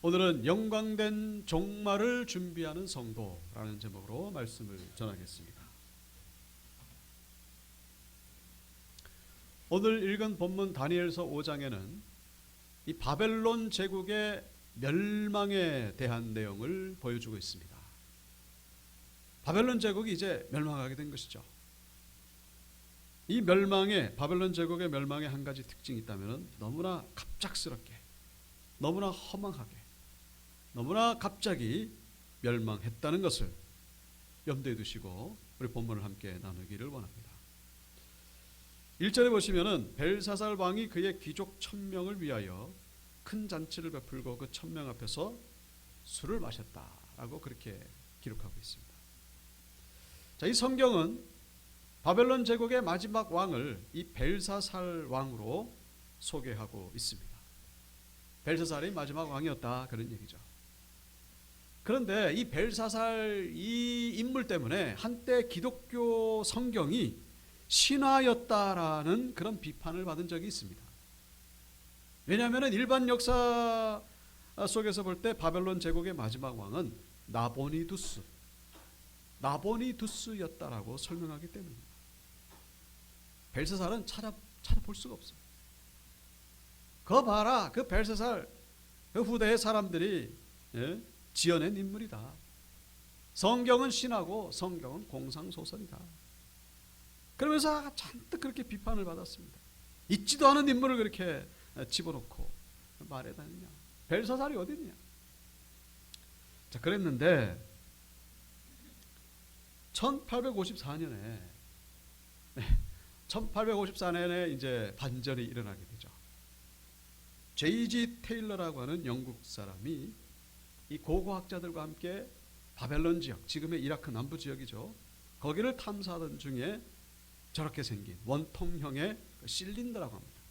오늘은 영광된 종말을 준비하는 성도라는 제목으로 말씀을 전하겠습니다. 오늘 읽은 본문 다니엘서 5장에는 이 바벨론 제국의 멸망에 대한 내용을 보여주고 있습니다. 바벨론 제국이 이제 멸망하게 된 것이죠. 이 바벨론 제국의 멸망에 한 가지 특징이 있다면 너무나 갑작스럽게, 너무나 허망하게, 너무나 갑자기 멸망했다는 것을 염두에 두시고 우리 본문을 함께 나누기를 원합니다. 1절에 보시면은 벨사살 왕이 그의 귀족 1000명을 위하여 큰 잔치를 베풀고 그 1000명 앞에서 술을 마셨다라고 그렇게 기록하고 있습니다. 자, 이 성경은 바벨론 제국의 마지막 왕을 이 벨사살 왕으로 소개하고 있습니다. 벨사살이 마지막 왕이었다, 그런 얘기죠. 그런데 이 벨사살 이 인물 때문에 한때 기독교 성경이 신화였다라는 그런 비판을 받은 적이 있습니다. 왜냐하면 일반 역사 속에서 볼 때 바벨론 제국의 마지막 왕은 나보니두스였다라고 설명하기 때문입니다. 벨사살은 찾아볼 수가 없어요. 그거 봐라, 그 벨사살 그 후대의 사람들이 지어낸 인물이다. 성경은 신하고 성경은 공상소설이다. 그러면서 잔뜩 그렇게 비판을 받았습니다. 있지도 않은 인물을 그렇게 집어넣고 말해 다니냐. 벨사살이 어디 있냐. 자, 그랬는데 1854년에 이제 반전이 일어나게 되죠. J.G. 테일러라고 하는 영국 사람이 이 고고학자들과 함께 바벨론 지역, 지금의 이라크 남부 지역이죠. 거기를 탐사하던 중에 저렇게 생긴 원통형의 실린더라고 합니다.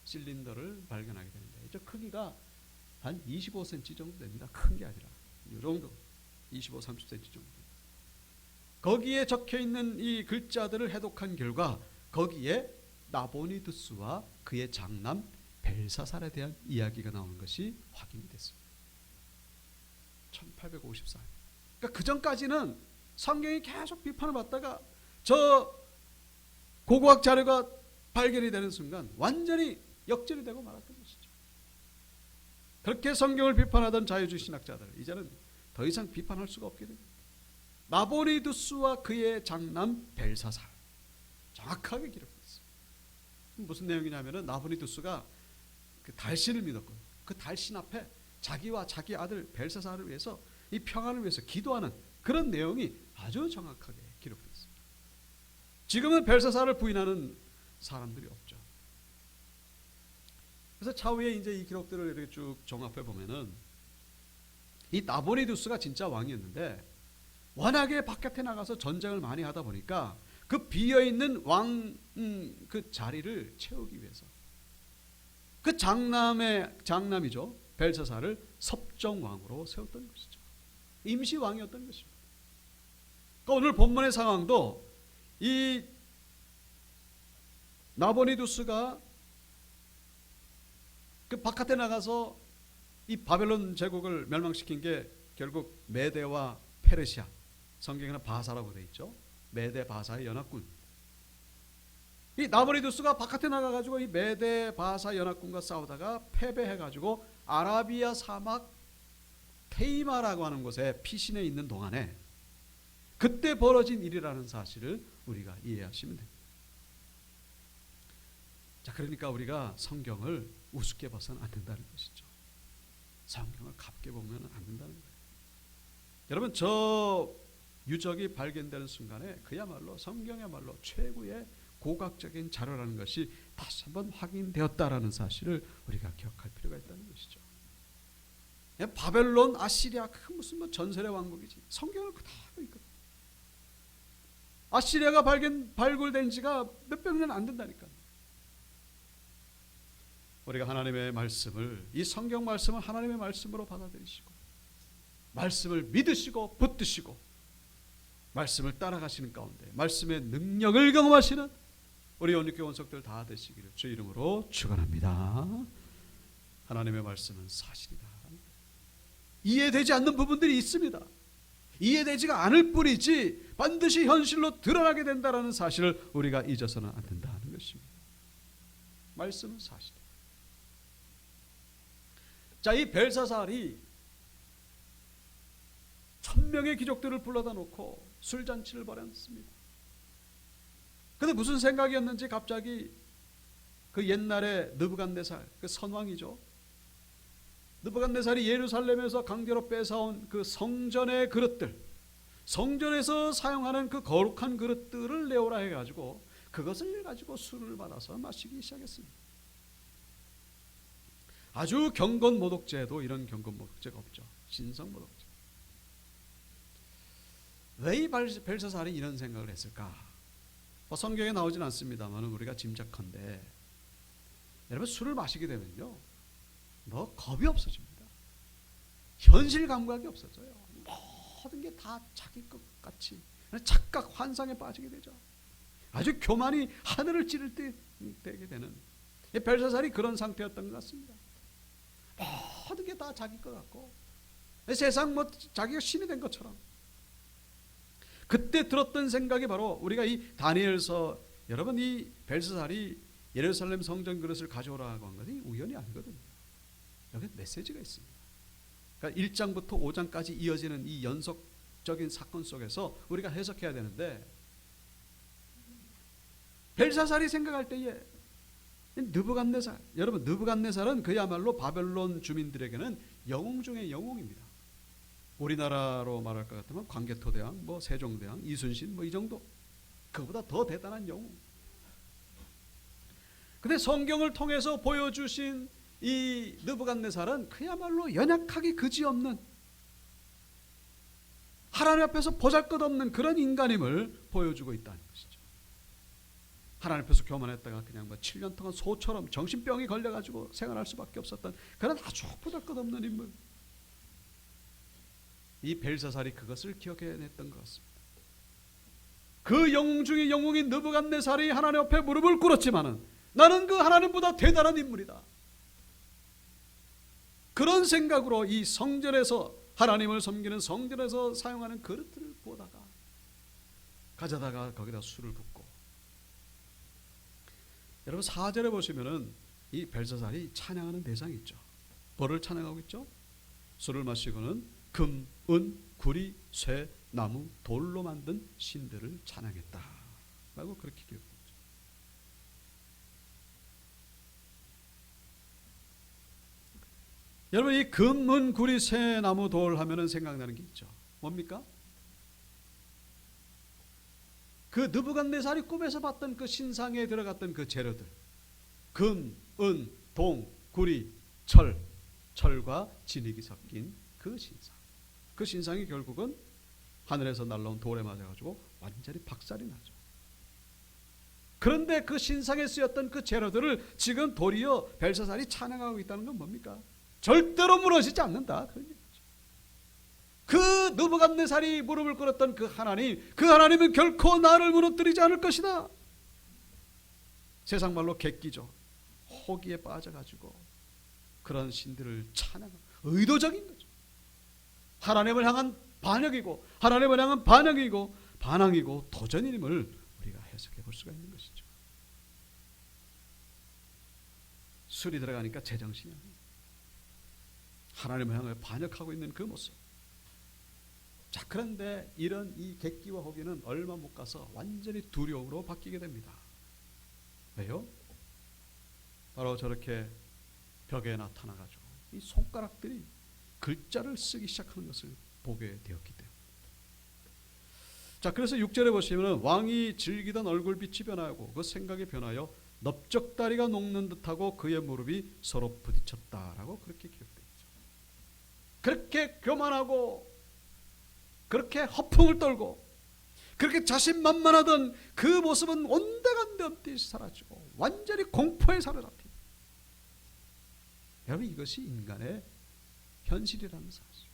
실린더를 발견하게 되는데 저 크기가 한 25cm 정도 됩니다. 큰 게 아니라 이 정도 25, 30cm 정도. 거기에 적혀있는 이 글자들을 해독한 결과 거기에 나보니두스와 그의 장남 벨사살에 대한 이야기가 나오는 것이 확인이 됐습니다. 1854년. 그러니까 그 전까지는 성경이 계속 비판을 받다가 저 고고학 자료가 발견이 되는 순간 완전히 역전이 되고 말았던 것이죠. 그렇게 성경을 비판하던 자유주의 신학자들 이제는 더 이상 비판할 수가 없게 됩니다. 나보니두스와 그의 장남 벨사살 정확하게 기록했어요. 무슨 내용이냐면은 나보니두스가 그 달신을 믿었고 그 달신 앞에 자기와 자기 아들 벨사살을 위해서 이 평안을 위해서 기도하는 그런 내용이 아주 정확하게 기록되어 있습니다. 지금은 벨사살을 부인하는 사람들이 없죠. 그래서 차후에 이제 이 기록들을 이렇게 쭉 종합해 보면은 이 나보니두스가 진짜 왕이었는데 워낙에 바깥에 나가서 전쟁을 많이 하다 보니까 그 비어있는 왕 그 자리를 채우기 위해서 그 장남이죠. 벨사살을 섭정왕으로 세웠던 것이죠. 임시왕이었던 것입니다. 그러니까 오늘 본문의 상황도 이 나보니두스가 그 바깥에 나가서 이 바벨론 제국을 멸망시킨 게 결국 메대와 페르시아, 성경에는 바사라고 되어 있죠. 메대 바사의 연합군. 이 나보니두스가 바깥에 나가가지고 이 메대 바사 연합군과 싸우다가 패배해가지고 아라비아 사막 테이마라고 하는 곳에 피신해 있는 동안에 그때 벌어진 일이라는 사실을 우리가 이해하시면 됩니다. 자, 그러니까 우리가 성경을 우습게 봐서는 안 된다는 것이죠. 성경을 가볍게 보면 안 된다는 거예요. 여러분, 저 유적이 발견되는 순간에 그야말로 성경이야말로 최고의 고각적인 자료라는 것이 다시 한번 확인되었다라는 사실을 우리가 기억할 필요가 있다는 것이죠. 바벨론, 아시리아 그 무슨 뭐 전설의 왕국이지. 성경을 그대로 있거든. 아시리아가 발굴된 지가 몇백 년 안 된다니까. 우리가 하나님의 말씀을, 이 성경 말씀을 하나님의 말씀으로 받아들이시고 말씀을 믿으시고 붙드시고 말씀을 따라가시는 가운데 말씀의 능력을 경험하시는 우리 온유교회 원석들 다 되시기를 주 이름으로 축원합니다. 하나님의 말씀은 사실이다. 이해되지 않는 부분들이 있습니다. 이해되지가 않을 뿐이지 반드시 현실로 드러나게 된다는 사실을 우리가 잊어서는 안 된다는 것입니다. 말씀은 사실이에요. 자, 이 벨사살이 1000명의 귀족들을 불러다 놓고 술잔치를 벌였습니다. 근데 무슨 생각이었는지 갑자기 그 옛날에 느부갓네살, 그 선왕이죠. 느부갓네살이 예루살렘에서 강제로 뺏어온 그 성전의 그릇들, 성전에서 사용하는 그 거룩한 그릇들을 내오라 해가지고 그것을 가지고 술을 받아서 마시기 시작했습니다. 아주 경건모독죄도 이런 경건모독죄가 없죠. 신성모독죄. 왜 이 벨사살이 이런 생각을 했을까? 성경에 나오진 않습니다만 우리가 짐작컨대 여러분, 술을 마시게 되면요, 겁이 없어집니다. 현실 감각이 없어져요. 모든 게 다 자기 것 같이 착각, 환상에 빠지게 되죠. 아주 교만이 하늘을 찌를 때 되게 되는, 벨사살이 그런 상태였던 것 같습니다. 모든 게 다 자기 것 같고 세상 자기가 신이 된 것처럼. 그때 들었던 생각이 바로 우리가 이 다니엘서, 여러분, 이 벨사살이 예루살렘 성전 그릇을 가져오라고 한 것이 우연이 아니거든요. 여기 메시지가 있습니다. 그러니까 1장부터 5장까지 이어지는 이 연속적인 사건 속에서 우리가 해석해야 되는데, 벨사살이 생각할 때에 느부갓네살, 여러분, 느부갓네살은 그야말로 바벨론 주민들에게는 영웅 중의 영웅입니다. 우리나라로 말할 것 같으면 광개토대왕, 세종대왕, 이순신 이 정도, 그보다 더 대단한 영웅. 근데 성경을 통해서 보여주신 이 느부갓네살은 그야말로 연약하기 그지없는, 하나님 앞에서 보잘것없는 그런 인간임을 보여주고 있다는 것이죠. 하나님 앞에서 교만했다가 그냥 7년 동안 소처럼 정신병이 걸려가지고 생활할 수밖에 없었던 그런 아주 보잘것없는 인물. 이 벨사살이 그것을 기억해냈던 것 같습니다. 그 영웅 중에 영웅인 느부갓네살이 하나님 앞에 무릎을 꿇었지만은 나는 그 하나님보다 대단한 인물이다. 그런 생각으로 이 성전에서, 하나님을 섬기는 성전에서 사용하는 그릇들을 보다가 가져다가 거기다 술을 붓고, 여러분 4절에 보시면은 이 벨사살이 찬양하는 대상이 있죠. 뭐를 찬양하고 있죠? 술을 마시고는 금, 은, 구리, 쇠, 나무, 돌로 만든 신들을 찬양했다 라고 그렇게 기록합니다. 여러분, 이 금, 은, 구리, 쇠, 나무, 돌 하면은 생각나는 게 있죠. 뭡니까? 그 느부갓네살이 꿈에서 봤던 그 신상에 들어갔던 그 재료들, 금, 은, 동, 구리, 철과 진흙이 섞인 그 신상. 그 신상이 결국은 하늘에서 날라온 돌에 맞아가지고 완전히 박살이 나죠. 그런데 그 신상에 쓰였던 그 재료들을 지금 도리어 벨사살이 찬양하고 있다는 건 뭡니까? 절대로 무너지지 않는다, 그런 얘기죠. 그 느부갓네살이 무릎을 꿇었던 그 하나님은 결코 나를 무너뜨리지 않을 것이다. 세상 말로 객기죠. 호기에 빠져가지고 그런 신들을 찬양하고, 의도적인 거죠. 하나님을 향한 반역이고, 하나님을 향한 반항이고 도전임을 우리가 해석해 볼 수가 있는 것이죠. 술이 들어가니까 제정신이 아니에요. 하나님을 향해 반역하고 있는 그 모습. 자, 그런데 이런 이 객기와 호기는 얼마 못 가서 완전히 두려움으로 바뀌게 됩니다. 왜요? 바로 저렇게 벽에 나타나가지고 이 손가락들이 글자를 쓰기 시작하는 것을 보게 되었기 때문에. 자, 그래서 6절에 보시면 왕이 즐기던 얼굴빛이 변하고 그 생각이 변하여 넓적다리가 녹는 듯하고 그의 무릎이 서로 부딪혔다라고 그렇게 기록되어 있죠. 그렇게 교만하고 그렇게 허풍을 떨고 그렇게 자신만만하던 그 모습은 온데간데 없이 사라지고 완전히 공포에 사로잡힌. 여러분, 이것이 인간의 현실이라는 사실,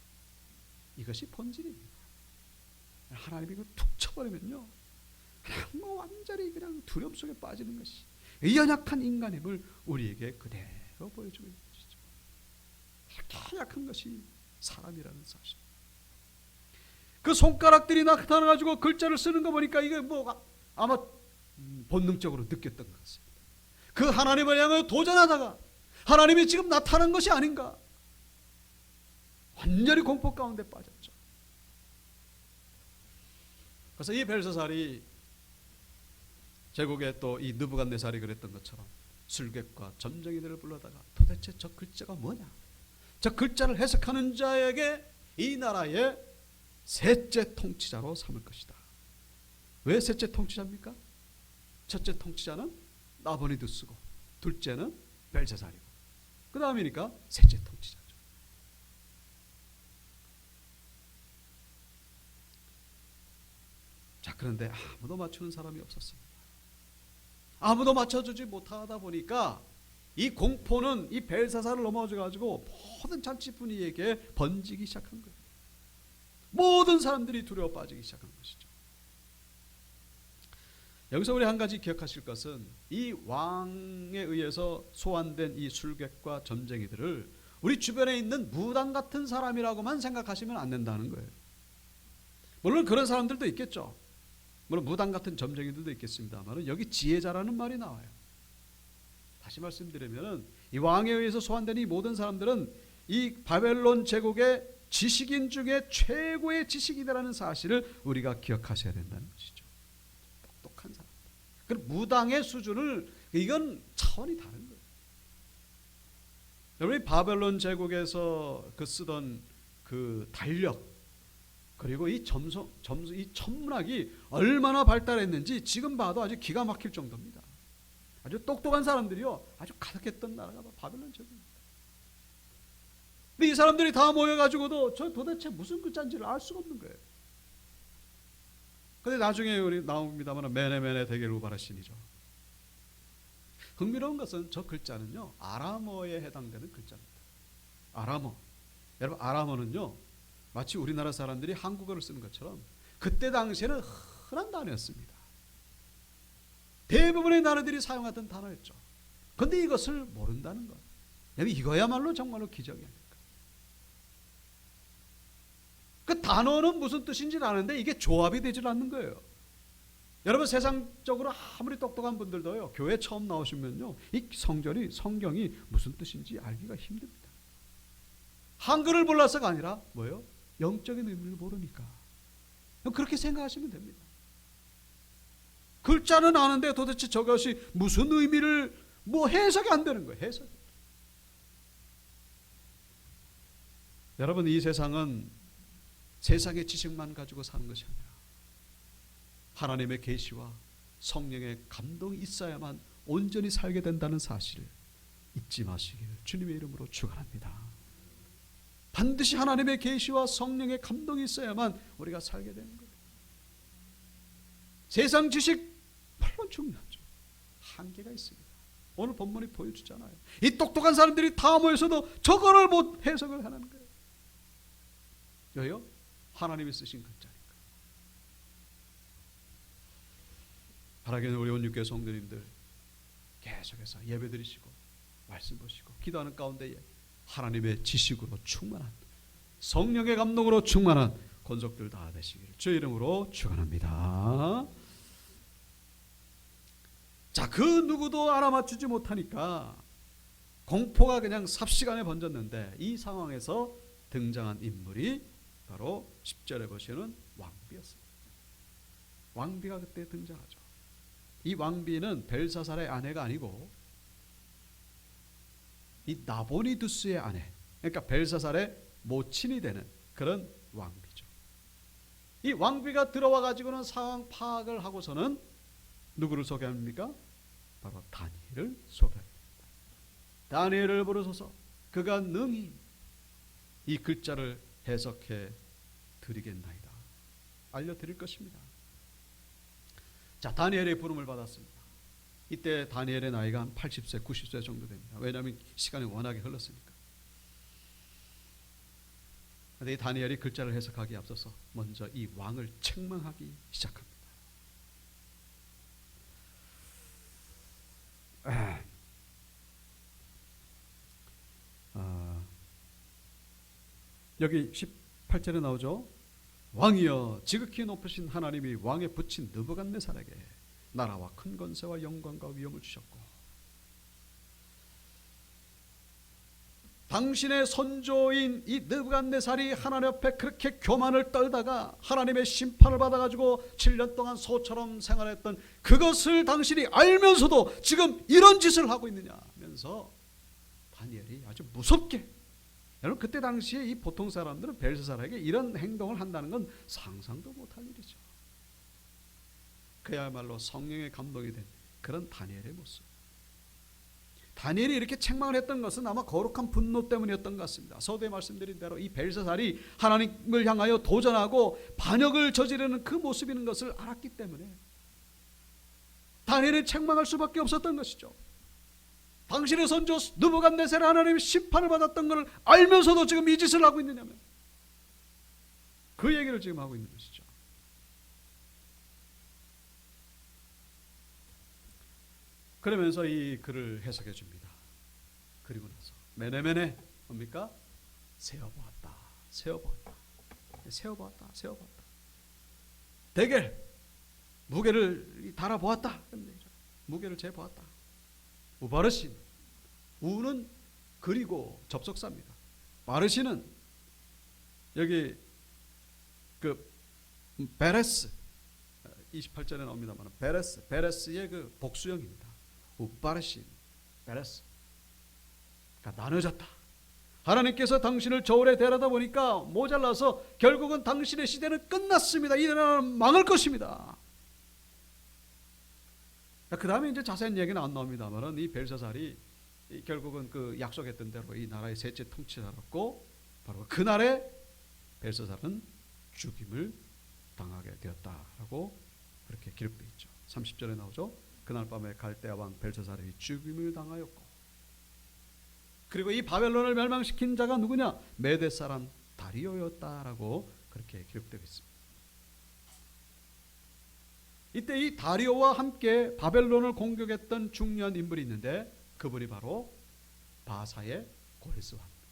이것이 본질입니다. 하나님이 이걸 툭 쳐버리면요, 그냥 완전히 그냥 두려움 속에 빠지는 것이 이 연약한 인간임을 우리에게 그대로 보여주고 있는 것이죠. 이렇게 약한 것이 사람이라는 사실. 그 손가락들이 나타나가지고 글자를 쓰는 거 보니까 이게 뭐 아마 본능적으로 느꼈던 것 같습니다. 그 하나님을 향해 도전하다가 하나님이 지금 나타난 것이 아닌가, 완전히 공포 가운데 빠졌죠. 그래서 이 벨사살이 제국의 또 이 느부갓네살이 그랬던 것처럼 술객과 점쟁이들을 불러다가 도대체 저 글자가 뭐냐, 저 글자를 해석하는 자에게 이 나라의 셋째 통치자로 삼을 것이다. 왜 셋째 통치자입니까? 첫째 통치자는 나보니두스고 둘째는 벨사살이고 그 다음이니까 셋째 통치자죠. 자, 그런데 아무도 맞추는 사람이 없었습니다. 아무도 맞춰주지 못하다 보니까 이 공포는 이 벨사살을 넘어져 가지고 모든 잔치 분위기에게 번지기 시작한 거예요. 모든 사람들이 두려워 빠지기 시작한 것이죠. 여기서 우리 한 가지 기억하실 것은 이 왕에 의해서 소환된 이 술객과 점쟁이들을 우리 주변에 있는 무당 같은 사람이라고만 생각하시면 안 된다는 거예요. 물론 그런 사람들도 있겠죠. 물론 무당 같은 점쟁이들도 있겠습니다만 여기 지혜자라는 말이 나와요. 다시 말씀드리면 이 왕에 의해서 소환된 이 모든 사람들은 이 바벨론 제국의 지식인 중에 최고의 지식이라는 사실을 우리가 기억하셔야 된다는 것이죠. 똑똑한 사람. 그 무당의 수준을, 이건 차원이 다른 거예요. 여러분이 바벨론 제국에서 그 쓰던 그 달력, 그리고 이 이 천문학이 얼마나 발달했는지 지금 봐도 아주 기가 막힐 정도입니다. 아주 똑똑한 사람들이요, 아주 가득했던 나라가 바벨론 제국입니다. 근데 이 사람들이 다 모여가지고도 저 도대체 무슨 글자인지를 알 수가 없는 거예요. 근데 나중에 우리 나옵니다만 메네메네 데겔 우바라신이죠. 흥미로운 것은 저 글자는요, 아람어에 해당되는 글자입니다. 아람어. 여러분, 아람어는요, 마치 우리나라 사람들이 한국어를 쓰는 것처럼 그때 당시에는 흔한 단어였습니다. 대부분의 나라들이 사용하던 단어였죠. 그런데 이것을 모른다는 것, 이거야말로 정말로 기적이 아닐까. 그 단어는 무슨 뜻인지는 아는데 이게 조합이 되질 않는 거예요. 여러분, 세상적으로 아무리 똑똑한 분들도요, 교회 처음 나오시면요, 이 성경이 무슨 뜻인지 알기가 힘듭니다. 한글을 몰라서가 아니라 뭐예요? 영적인 의미를 모르니까. 그렇게 생각하시면 됩니다. 글자는 아는데 도대체 저것이 무슨 의미를 해석이 안 되는 거예요. 해석이. 여러분, 이 세상은 세상의 지식만 가지고 사는 것이 아니라 하나님의 계시와 성령의 감동이 있어야만 온전히 살게 된다는 사실을 잊지 마시기를 주님의 이름으로 축원합니다. 반드시 하나님의 계시와 성령의 감동이 있어야만 우리가 살게 되는 거예요. 세상 지식 물론 중요하죠. 한계가 있습니다. 오늘 본문이 보여주잖아요. 이 똑똑한 사람들이 다 모여서도 저거를 못 해석을 하는 거예요. 왜요? 하나님이 쓰신 글자니까. 바라기는 우리 온육교회 성도님들 계속해서 예배드리시고 말씀 보시고 기도하는 가운데에 하나님의 지식으로 충만한, 성령의 감동으로 충만한 권속들 다 되시기를 주의 이름으로 축원합니다. 자, 그 누구도 알아맞추지 못하니까 공포가 그냥 삽시간에 번졌는데 이 상황에서 등장한 인물이 바로 10절에 보시는 왕비였습니다. 왕비가 그때 등장하죠. 이 왕비는 벨사살의 아내가 아니고 이 나보니두스의 아내, 그러니까 벨사살의 모친이 되는 그런 왕비죠. 이 왕비가 들어와 가지고는 상황 파악을 하고서는 누구를 소개합니까? 바로 다니엘을 소개합니다. 다니엘을 부르소서 그가 능히 이 글자를 해석해 드리겠나이다. 알려드릴 것입니다. 자, 다니엘의 부름을 받았습니다. 이때 다니엘의 나이가 한 80세, 90세 정도 됩니다. 왜냐하면 시간이 워낙에 흘렀으니까. 그런데 이 다니엘이 글자를 해석하기에 앞서서 먼저 이 왕을 책망하기 시작합니다. 여기 18절에 나오죠. 왕이여 지극히 높으신 하나님이 왕에 붙인 느부갓네살에게 나라와 큰 권세와 영광과 위엄을 주셨고 당신의 선조인 이 느부갓네살이 하나님 앞에 그렇게 교만을 떨다가 하나님의 심판을 받아가지고 7년 동안 소처럼 생활했던 그것을 당신이 알면서도 지금 이런 짓을 하고 있느냐 하면서 다니엘이 아주 무섭게, 여러분 그때 당시에 이 보통 사람들은 벨사살에게 이런 행동을 한다는 건 상상도 못할 일이죠. 그야말로 성령의 감동이 된 그런 다니엘의 모습. 다니엘이 이렇게 책망을 했던 것은 아마 거룩한 분노 때문이었던 것 같습니다. 서두에 말씀드린 대로 이 벨사살이 하나님을 향하여 도전하고 반역을 저지르는 그 모습이 있는 것을 알았기 때문에 다니엘은 책망할 수밖에 없었던 것이죠. 당신의 선조 느부갓네살이 하나님의 심판을 받았던 것을 알면서도 지금 이 짓을 하고 있느냐면 그 얘기를 지금 하고 있는 것이죠. 그러면서 이 글을 해석해 줍니다. 그리고 나서 메네메네 뭡니까? 세어보았다. 세어보았다. 세어보았다. 세어보았다. 대결 무게를 달아보았다. 무게를 재보았다. 우바르신, 우는 그리고 접속사입니다. 바르신은 여기 그 베레스 28절에 나옵니다만 베레스의 그 복수형입니다. 우바르신, 베레스. 그러니까 나눠졌다. 하나님께서 당신을 저울에 대라다 보니까 모자라서 결국은 당신의 시대는 끝났습니다. 이 나라는 망할 것입니다. 그 다음에 이제 자세한 얘기는 안 나옵니다만은 이 벨사살이 결국은 그 약속했던 대로 이 나라의 셋째 통치자였고 바로 그날에 벨사살은 죽임을 당하게 되었다라고 그렇게 기록되어 있죠. 30절에 나오죠. 그날 밤에 갈대아 왕 벨사살이 죽임을 당하였고 그리고 이 바벨론을 멸망시킨 자가 누구냐? 메대 사람 다리오였다라고 그렇게 기록되어 있습니다. 이때 이 다리오와 함께 바벨론을 공격했던 중요한 인물이 있는데 그분이 바로 바사의 고레스 왕입니다.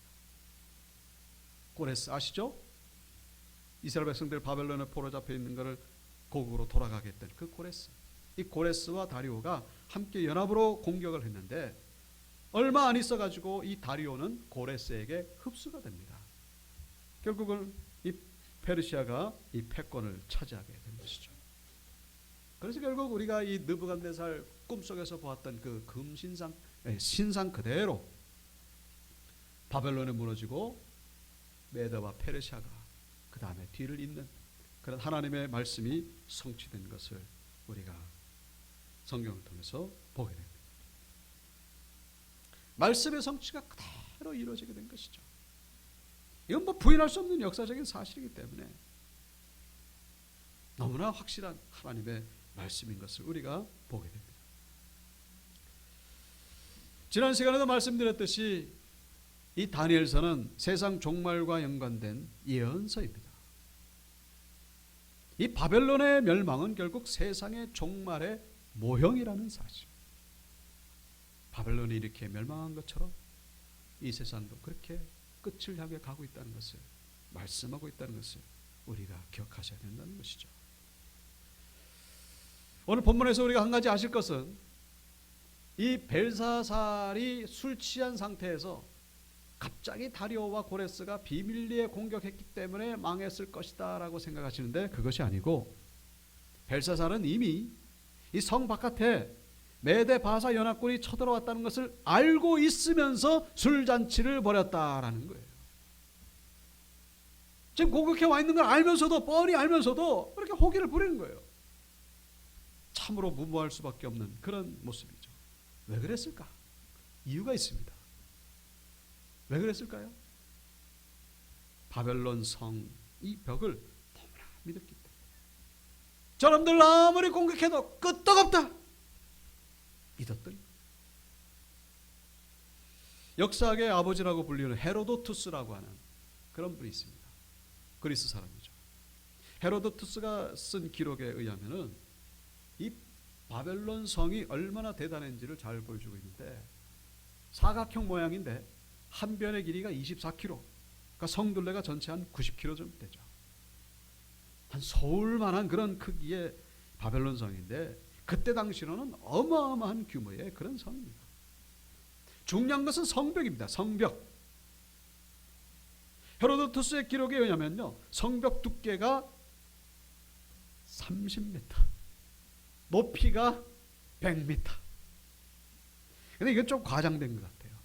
고레스 아시죠? 이스라엘 백성들 바벨론에 포로 잡혀 있는 것을 고국으로 돌아가게 했던 그 고레스. 이 고레스와 다리오가 함께 연합으로 공격을 했는데 얼마 안 있어 가지고 이 다리오는 고레스에게 흡수가 됩니다. 결국은 이 페르시아가 이 패권을 차지하게 된 것이죠. 그래서 결국 우리가 이 느부갓네살 꿈속에서 보았던 그 금신상 신상 그대로 바벨론에 무너지고 메대와 페르시아가 그 다음에 뒤를 잇는 그런 하나님의 말씀이 성취된 것을 우리가 성경을 통해서 보게 됩니다. 말씀의 성취가 그대로 이루어지게 된 것이죠. 이건 뭐 부인할 수 없는 역사적인 사실이기 때문에 너무나 확실한 하나님의 말씀인 것을 우리가 보게 됩니다. 지난 시간에도 말씀드렸듯이 이 다니엘서는 세상 종말과 연관된 예언서입니다. 이 바벨론의 멸망은 결국 세상의 종말의 모형이라는 사실. 바벨론이 이렇게 멸망한 것처럼 이 세상도 그렇게 끝을 향해 가고 있다는 것을 말씀하고 있다는 것을 우리가 기억하셔야 된다는 것이죠. 오늘 본문에서 우리가 한 가지 아실 것은 이 벨사살이 술 취한 상태에서 갑자기 다리오와 고레스가 비밀리에 공격했기 때문에 망했을 것이다 라고 생각하시는데 그것이 아니고 벨사살은 이미 이 성 바깥에 메대 바사 연합군이 쳐들어왔다는 것을 알고 있으면서 술잔치를 벌였다라는 거예요. 지금 공격해 와 있는 걸 알면서도 뻔히 알면서도 그렇게 호기를 부리는 거예요. 참으로 무모할 수밖에 없는 그런 모습이죠. 왜 그랬을까? 이유가 있습니다. 왜 그랬을까요? 바벨론 성 이 벽을 너무나 믿었기 때문에 저놈들 아무리 공격해도 끄떡없다 믿었던 역사학의 아버지라고 불리는 헤로도투스라고 하는 그런 분이 있습니다. 그리스 사람이죠. 헤로도투스가 쓴 기록에 의하면은 이 바벨론 성이 얼마나 대단한지를 잘 보여주고 있는데 사각형 모양인데 한 변의 길이가 24km, 그러니까 성둘레가 전체 한 90km 정도 되죠. 한 서울만한 그런 크기의 바벨론 성인데 그때 당시로는 어마어마한 규모의 그런 성입니다. 중요한 것은 성벽입니다. 성벽. 헤로도투스의 기록에 의하면요, 성벽 두께가 30m, 높이가 100m. 근데 이건 좀 과장된 것 같아요.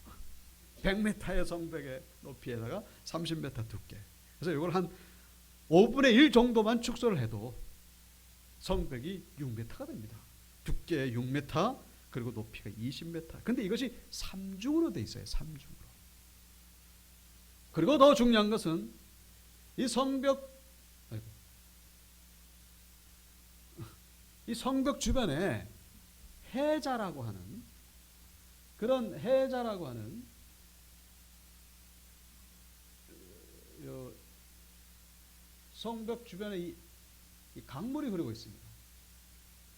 100m의 성벽의 높이에다가 30m 두께. 그래서 이걸 한 5분의 1 정도만 축소를 해도 성벽이 6m가 됩니다. 두께 6m, 그리고 높이가 20m. 근데 이것이 3중으로 돼 있어요. 3중으로. 그리고 더 중요한 것은 이 성벽 주변에 해자라고 하는 그런 해자라고 하는 성벽 주변에 이 강물이 흐르고 있습니다.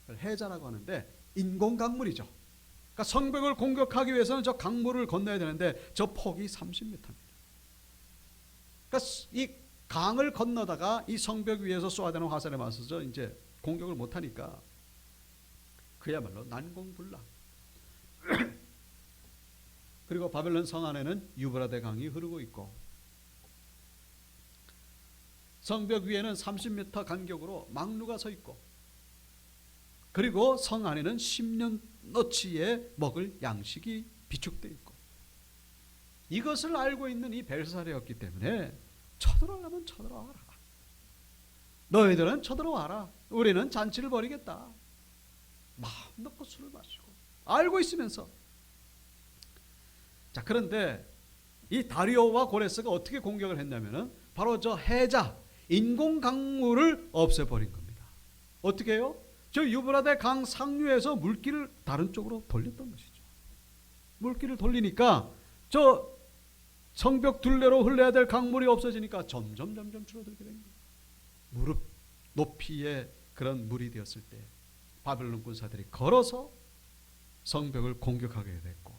해자라고 하는데 인공 강물이죠. 그러니까 성벽을 공격하기 위해서는 저 강물을 건너야 되는데 저 폭이 30m입니다. 그러니까 이 강을 건너다가 이 성벽 위에서 쏘아대는 화살에 맞서서 이제 공격을 못하니까 그야말로 난공불락. 그리고 바벨론 성 안에는 유브라데 강이 흐르고 있고 성벽 위에는 30m 간격으로 망루가 서 있고 그리고 성 안에는 10년어치의 먹을 양식이 비축되어 있고 이것을 알고 있는 이 벨사살이었기 때문에 쳐들어가면 쳐들어와라. 너희들은 쳐들어와라. 우리는 잔치를 벌이겠다. 마음 놓고 술을 마시고 알고 있으면서. 자, 그런데 이 다리오와 고레스가 어떻게 공격을 했냐면은 바로 저 해자 인공 강물을 없애버린 겁니다. 어떻게 해요? 저 유브라데 강 상류에서 물길을 다른 쪽으로 돌렸던 것이죠. 물길을 돌리니까 저 성벽 둘레로 흘러야 될 강물이 없어지니까 점점 줄어들게 된 거예요. 무릎 높이의 그런 물이 되었을 때 바벨론 군사들이 걸어서 성벽을 공격하게 됐고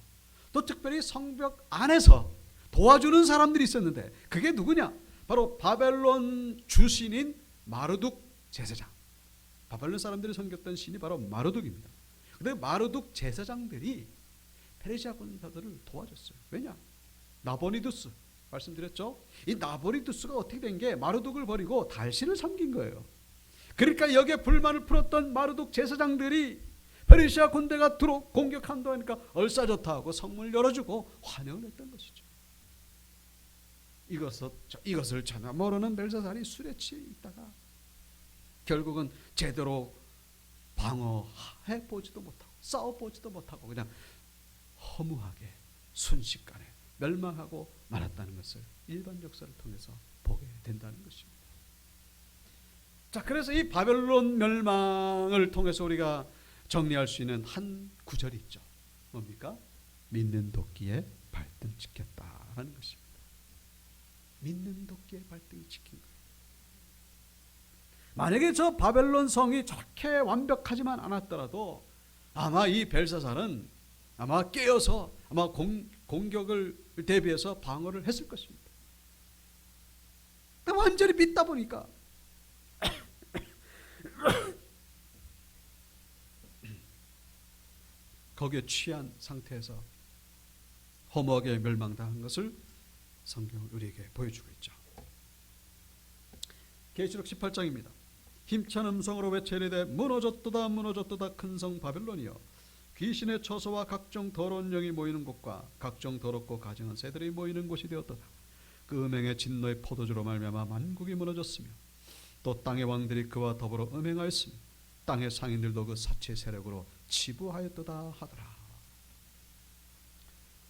또 특별히 성벽 안에서 도와주는 사람들이 있었는데 그게 누구냐? 바로 바벨론 주신인 마르둑 제사장. 바벨론 사람들이 섬겼던 신이 바로 마르둑입니다. 그런데 마르둑 제사장들이 페르시아 군사들을 도와줬어요. 왜냐? 나보니두스 말씀드렸죠. 이 나보니두스가 어떻게 된 게 마르둑을 버리고 달신을 섬긴 거예요. 그러니까 여기에 불만을 풀었던 마르둑 제사장들이 페르시아 군대가 공격한다 하니까 얼싸좋다 하고 성문을 열어주고 환영을 했던 것이죠. 이것을 전혀 모르는 벨사살이 술에 취해 있다가 결국은 제대로 방어해 보지도 못하고 싸워 보지도 못하고 그냥 허무하게 순식간에 멸망하고 말았다는 것을 일반 역사를 통해서 보게 된다는 것입니다. 자, 그래서 이 바벨론 멸망을 통해서 우리가 정리할 수 있는 한 구절이 있죠. 뭡니까? 믿는 도끼에 발등 찍혔다라는 것입니다. 믿는 도끼에 발등이 찍힌 거예요. 만약에 저 바벨론 성이 저렇게 완벽하지만 않았더라도 아마 이 벨사살은 아마 깨어서 아마 공격을 대비해서 방어를 했을 것입니다. 완전히 믿다 보니까 거기에 취한 상태에서 허무하게 멸망당한 것을 성경은 우리에게 보여주고 있죠. 계시록 18장입니다. 힘찬 음성으로 외치리되 무너졌도다 무너졌도다 큰 성 바벨론이여 귀신의 처소와 각종 더러운 영이 모이는 곳과 각종 더럽고 가증한 새들이 모이는 곳이 되었도다. 그 음행의 진노의 포도주로 말미암아 만국이 무너졌으며 또 땅의 왕들이 그와 더불어 음행하였으며 땅의 상인들도 그 사체 세력으로 치부하였도다 하더라.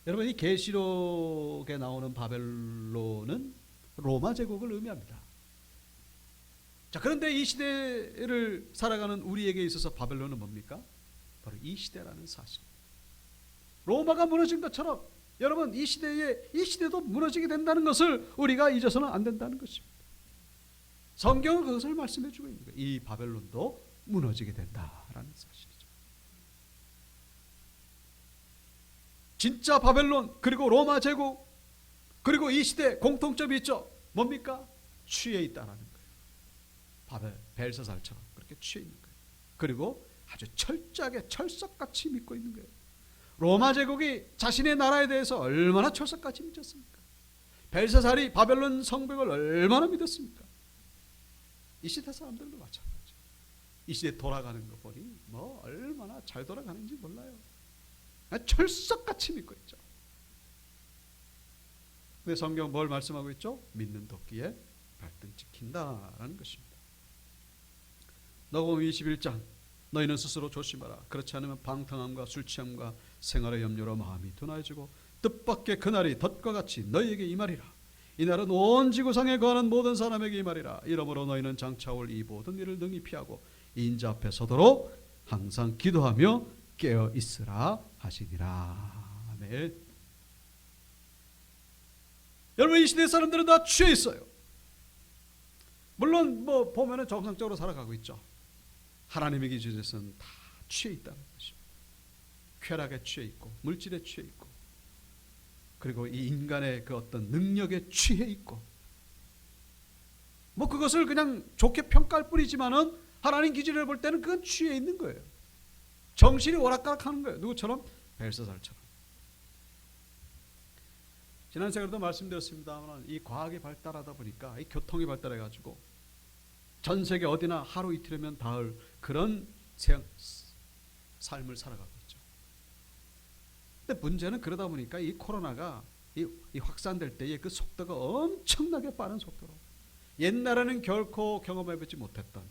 여러분, 이 계시록에 나오는 바벨론은 로마 제국을 의미합니다. 자, 그런데 이 시대를 살아가는 우리에게 있어서 바벨론은 뭡니까? 바로 이 시대라는 사실입니다. 로마가 무너진 것처럼 여러분 이 시대도 무너지게 된다는 것을 우리가 잊어서는 안 된다는 것입니다. 성경은 그것을 말씀해 주고 있는 거예요. 이 바벨론도 무너지게 된다라는 사실이죠. 진짜 바벨론 그리고 로마 제국 그리고 이 시대 공통점이 있죠. 뭡니까? 취해 있다라는 거예요. 벨사살처럼 그렇게 취해 있는 거예요. 그리고 아주 철저하게 철석같이 믿고 있는 거예요. 로마 제국이 자신의 나라에 대해서 얼마나 철석같이 믿었습니까? 벨사살이 바벨론 성벽을 얼마나 믿었습니까? 이 시대 사람들도 마찬가지죠. 이 시대 돌아가는 거 보니 뭐 얼마나 잘 돌아가는지 몰라요. 철석같이 믿고 있죠. 근데 성경 뭘 말씀하고 있죠? 믿는 도끼에 발등 찍힌다라는 것입니다. 너금 21장 너희는 스스로 조심하라. 그렇지 않으면 방탕함과 술취함과 생활의 염려로 마음이 둔해지고 뜻밖의 그날이 덫과 같이 너희에게 임하리라. 이날은 온 지구상에 거하는 모든 사람에게 임하리라. 이러므로 너희는 장차 올 이 모든 일을 능히 피하고 인자 앞에 서도록 항상 기도하며 깨어 있으라 하시니라. 아멘. 여러분, 이 시대 사람들은 다 취해 있어요. 물론 뭐 보면은 정상적으로 살아가고 있죠. 하나님의 기준에서는 다 취해 있다는 것입니다. 쾌락에 취해 있고 물질에 취해 있고 그리고 이 인간의 그 어떤 능력에 취해 있고 뭐 그것을 그냥 좋게 평가할 뿐이지만은 하나님 기준으로 볼 때는 그건 취해 있는 거예요. 정신이 오락가락하는 거예요. 누구처럼? 벨사살처럼. 지난 시간에도 말씀드렸습니다만 이 과학이 발달하다 보니까 이 교통이 발달해가지고 전 세계 어디나 하루 이틀이면 닿을 그런 삶을 살아가고 있죠. 근데 문제는 그러다 보니까 이 코로나가 이 확산될 때의 그 속도가 엄청나게 빠른 속도로 옛날에는 결코 경험해보지 못했던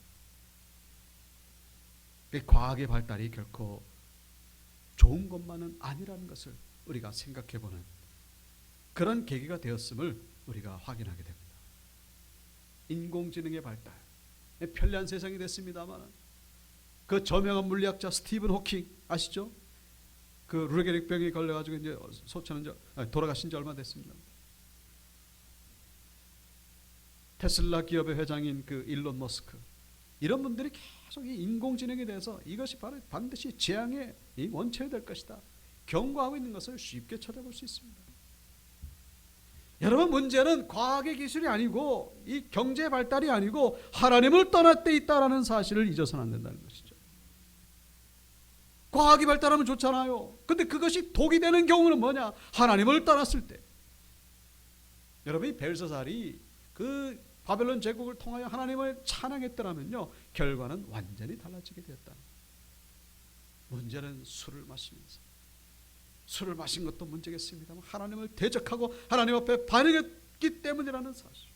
이 과학의 발달이 결코 좋은 것만은 아니라는 것을 우리가 생각해보는 그런 계기가 되었음을 우리가 확인하게 됩니다. 인공지능의 발달, 편리한 세상이 됐습니다만 그 저명한 물리학자 스티븐 호킹 아시죠? 그 루게릭병에 걸려가지고 이제 돌아가신 지 얼마 됐습니다. 테슬라 기업의 회장인 그 일론 머스크, 이런 분들이 계속 이 인공지능에 대해서 이것이 바로 반드시 재앙의 원천이 될 것이다 경고하고 있는 것을 쉽게 찾아볼 수 있습니다. 여러분, 문제는 과학의 기술이 아니고 이 경제 발달이 아니고 하나님을 떠날 때 있다라는 사실을 잊어서는 안 된다는 것이죠. 과학이 발달하면 좋잖아요. 근데 그것이 독이 되는 경우는 뭐냐? 하나님을 떠났을 때. 여러분, 이 벨사살이 그 바벨론 제국을 통하여 하나님을 찬양했더라면요, 결과는 완전히 달라지게 되었다. 문제는 술을 마시면서, 술을 마신 것도 문제겠습니다만 하나님을 대적하고 하나님 앞에 반응했기 때문이라는 사실.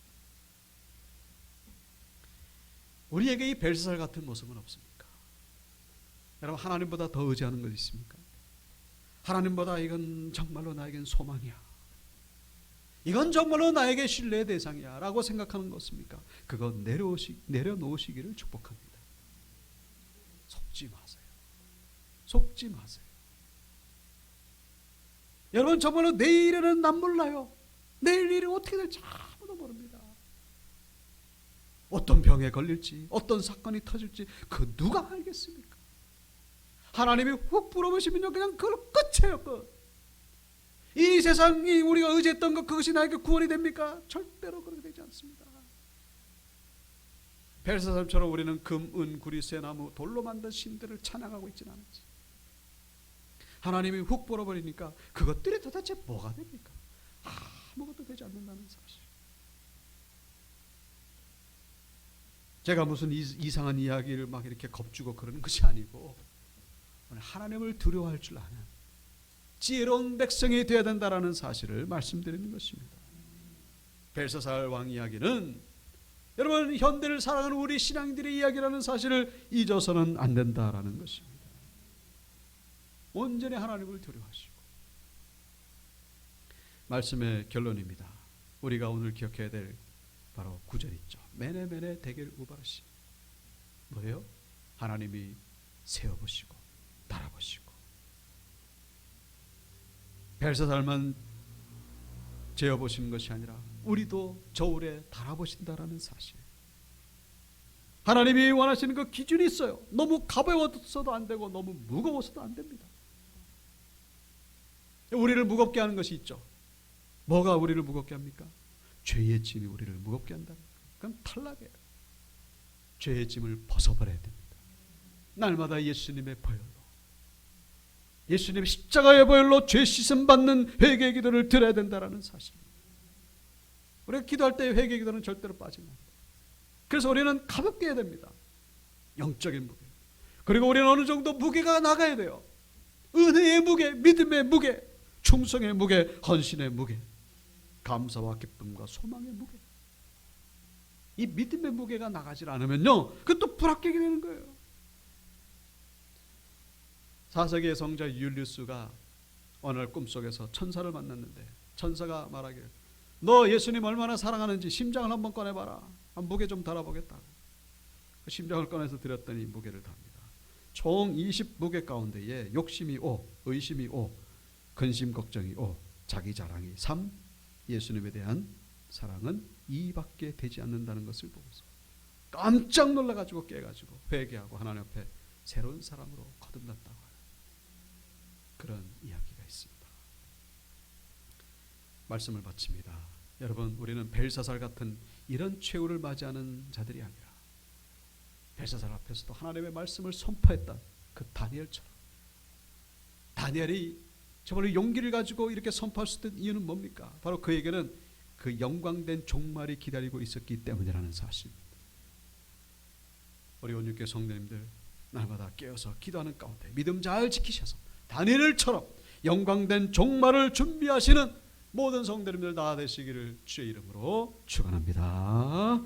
우리에게 이 벨사살 같은 모습은 없습니까? 여러분, 하나님보다 더 의지하는 것 있습니까? 하나님보다 이건 정말로 나에겐 소망이야, 이건 정말로 나에게 신뢰의 대상이야 라고 생각하는 것입니까? 그거 내려놓으시기를 축복합니다. 속지 마세요. 속지 마세요. 여러분, 정말로 내일에는 난 몰라요. 내일 일이 어떻게 될지 아무도 모릅니다. 어떤 병에 걸릴지, 어떤 사건이 터질지 그 누가 알겠습니까? 하나님이 훅 불어보시면요, 그냥 그걸로 끝이에요. 끝. 이 세상이 우리가 의지했던 것, 그것이 나에게 구원이 됩니까? 절대로 그렇게 되지 않습니다. 벨사살처럼 우리는 금, 은, 구리, 쇠나무, 돌로 만든 신들을 찬양하고 있지는 않지. 하나님이 훅 불어버리니까 그것들이 도대체 뭐가 됩니까? 아무것도 되지 않는다는 사실. 제가 무슨 이상한 이야기를 막 이렇게 겁주고 그러는 것이 아니고 하나님을 두려워할 줄 아는 지혜로운 백성이 되어야 된다는 사실을 말씀드리는 것입니다. 벨사살 왕 이야기는 여러분, 현대를 살아가는 우리 신앙인들의 이야기라는 사실을 잊어서는 안 된다라는 것입니다. 온전히 하나님을 두려워하시고. 말씀의 결론입니다. 우리가 오늘 기억해야 될 바로 9절 있죠. 메네메네 데겔 우바르시. 뭐예요? 하나님이 세어보시고 달아보시고. 벨사살만 재어보시는 것이 아니라 우리도 저울에 달아보신다라는 사실. 하나님이 원하시는 그 기준이 있어요. 너무 가벼워서도 안 되고 너무 무거워서도 안 됩니다. 우리를 무겁게 하는 것이 있죠. 뭐가 우리를 무겁게 합니까? 죄의 짐이 우리를 무겁게 한다. 그건 탈락이에요. 죄의 짐을 벗어버려야 됩니다. 날마다 예수님의 보혈로, 예수님의 십자가의 보혈로 죄 씻음 받는 회개 기도를 드려야 된다는 사실입니다. 우리가 기도할 때 회개 기도는 절대로 빠지면 안 돼요. 그래서 우리는 가볍게 해야 됩니다. 영적인 무게. 그리고 우리는 어느 정도 무게가 나가야 돼요. 은혜의 무게, 믿음의 무게, 충성의 무게, 헌신의 무게, 감사와 기쁨과 소망의 무게. 이 믿음의 무게가 나가질 않으면요, 그것도 불합격이 되는 거예요. 4세기의 성자 율리우스가 어느 날 꿈속에서 천사를 만났는데 천사가 말하기를, 너 예수님 얼마나 사랑하는지 심장을 한번 꺼내봐라. 무게 좀 달아보겠다고. 그 심장을 꺼내서 드렸더니 무게를 답니다. 총 20무게 가운데에 욕심이 5, 의심이 5, 근심 걱정이 5, 자기 자랑이 3, 예수님에 대한 사랑은 2밖에 되지 않는다는 것을 보고서 깜짝 놀라가지고 깨가지고 회개하고 하나님 앞에 새로운 사람으로 거듭났다고 해요. 그런 이야기가 있습니다. 말씀을 바칩니다. 여러분, 우리는 벨사살 같은 이런 최후를 맞이하는 자들이 아니라 벨사살 앞에서도 하나님의 말씀을 선포했던 그 다니엘처럼, 다니엘이 정말 용기를 가지고 이렇게 선포할 수 있던 이유는 뭡니까? 바로 그에게는 그 영광된 종말이 기다리고 있었기 때문이라는 사실입니다. 우리 온유교회 성도님들 날마다 깨어서 기도하는 가운데 믿음 잘 지키셔서 다니엘처럼 영광된 종말을 준비하시는 모든 성도님들 다 되시기를 주의 이름으로 축원합니다.